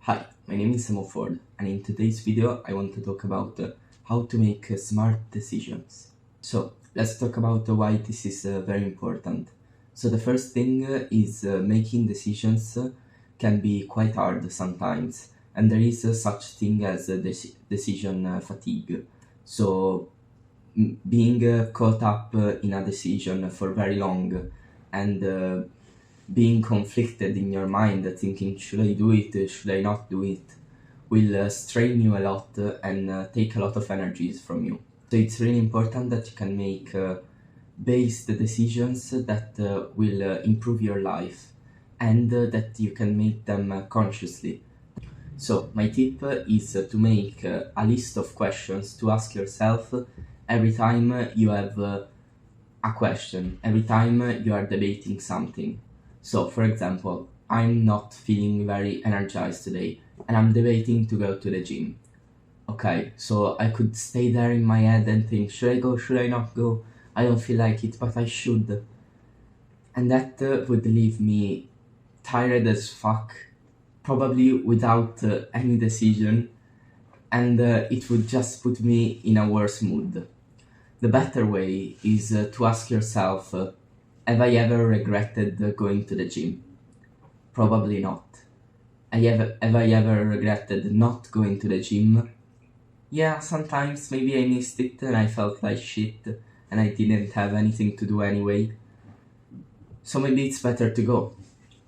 Hi, my name is Samo Ford, and in today's video I want to talk about how to make smart decisions. So let's talk about why this is very important. So the first thing is making decisions can be quite hard sometimes, and there is such thing as decision fatigue. So being caught up in a decision for very long and being conflicted in your mind, thinking, should I do it, should I not do it, will strain you a lot and take a lot of energies from you. So it's really important that you can make based decisions that will improve your life and that you can make them consciously. So my tip is to make a list of questions to ask yourself every time you have a question, every time you are debating something. So, for example, I'm not feeling very energized today and I'm debating to go to the gym. Okay, so I could stay there in my head and think, should I go, should I not go? I don't feel like it, but I should. And that would leave me tired as fuck, probably without any decision, and it would just put me in a worse mood. The better way is to ask yourself, have I ever regretted going to the gym? Probably not. Have I ever regretted not going to the gym? Yeah, sometimes maybe I missed it and I felt like shit and I didn't have anything to do anyway. So maybe it's better to go.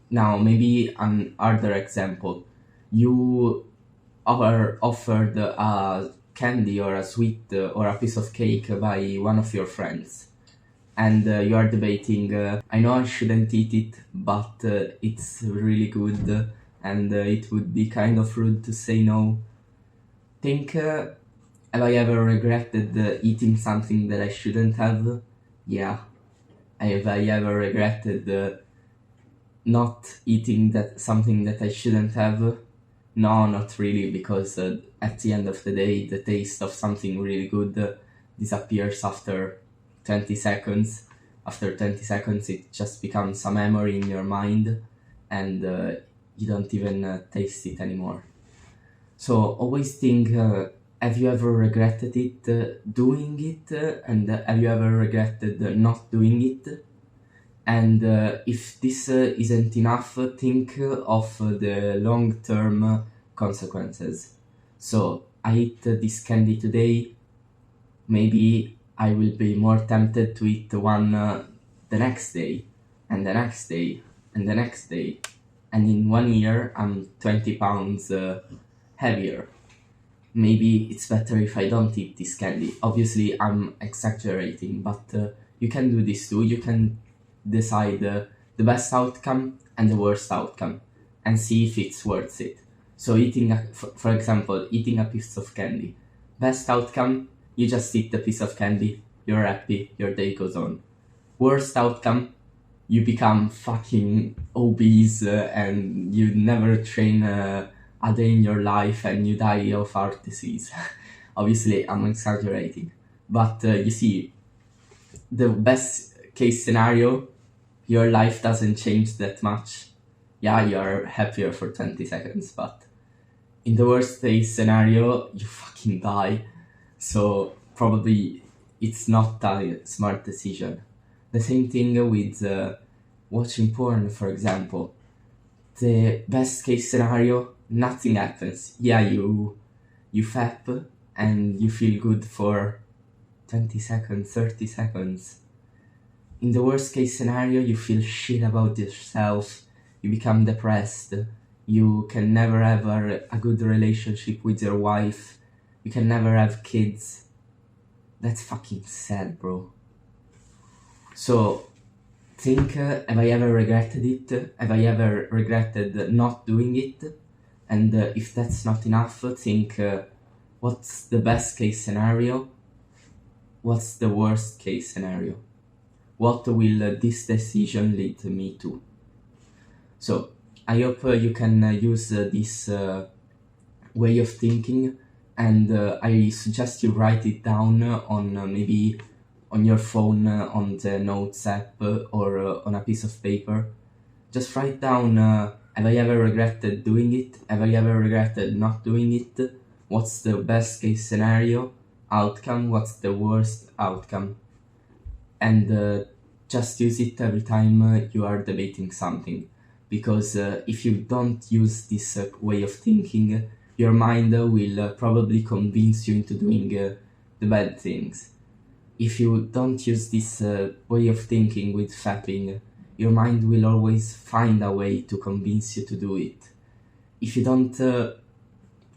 Now, maybe an harder example. You are offered a candy or a sweet or a piece of cake by one of your friends, and you are debating, I know I shouldn't eat it, but it's really good and it would be kind of rude to say no. Think, have I ever regretted eating something that I shouldn't have? Yeah. Have I ever regretted not eating something that I shouldn't have? No, not really, because at the end of the day, the taste of something really good disappears after 20 seconds. After 20 seconds, it just becomes a memory in your mind, and you don't even taste it anymore. So always think, have you ever regretted it doing it, and have you ever regretted not doing it? And if this isn't enough, think of the long-term consequences. So I eat this candy today, maybe I will be more tempted to eat one the next day, and the next day, and the next day. And in 1 year, I'm 20 pounds heavier. Maybe it's better if I don't eat this candy. Obviously, I'm exaggerating, but you can do this too. You can decide the best outcome and the worst outcome and see if it's worth it. So for example, eating a piece of candy. Best outcome, you just eat the piece of candy, you're happy, your day goes on. Worst outcome, you become fucking obese and you never train a day in your life and you die of heart disease. Obviously, I'm exaggerating. But you see, the best case scenario, your life doesn't change that much. Yeah, you're happier for 20 seconds, but in the worst case scenario, you fucking die. So probably it's not a smart decision. The same thing with watching porn, for example. The best case scenario, nothing happens. Yeah, you fap and you feel good for 20 seconds, 30 seconds. In the worst case scenario, you feel shit about yourself, you become depressed, you can never have a good relationship with your wife, you can never have kids. That's fucking sad, bro. So, think, have I ever regretted it? Have I ever regretted not doing it? And if that's not enough, think, what's the best case scenario? What's the worst case scenario? What will this decision lead me to? So, I hope you can use this way of thinking, and I suggest you write it down on maybe on your phone, on the Notes app, or on a piece of paper. Just write down, have Have I ever regretted doing it? Have I ever regretted not doing it? What's the best case scenario outcome? What's the worst outcome? And just use it every time you are debating something. Because if you don't use this way of thinking, your mind will probably convince you into doing the bad things. If you don't use this way of thinking with fapping, your mind will always find a way to convince you to do it. If you don't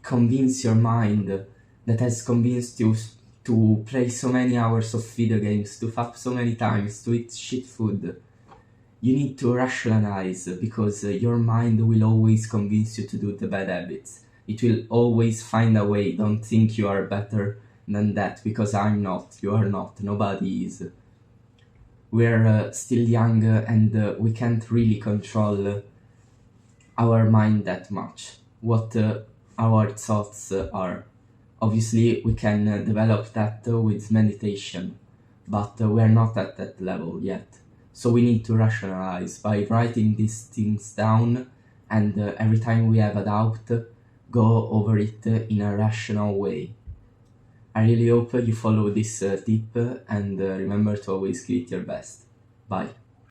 convince your mind that has convinced you to play so many hours of video games, to fap so many times, to eat shit food, you need to rationalize, because your mind will always convince you to do the bad habits. It will always find a way. Don't think you are better than that, because I'm not, you are not, nobody is. We're still young and we can't really control our mind that much, what our thoughts are. Obviously, we can develop that with meditation, but we're not at that level yet. So we need to rationalize by writing these things down, and every time we have a doubt, go over it in a rational way. I really hope you follow this tip, and remember to always give it your best. Bye.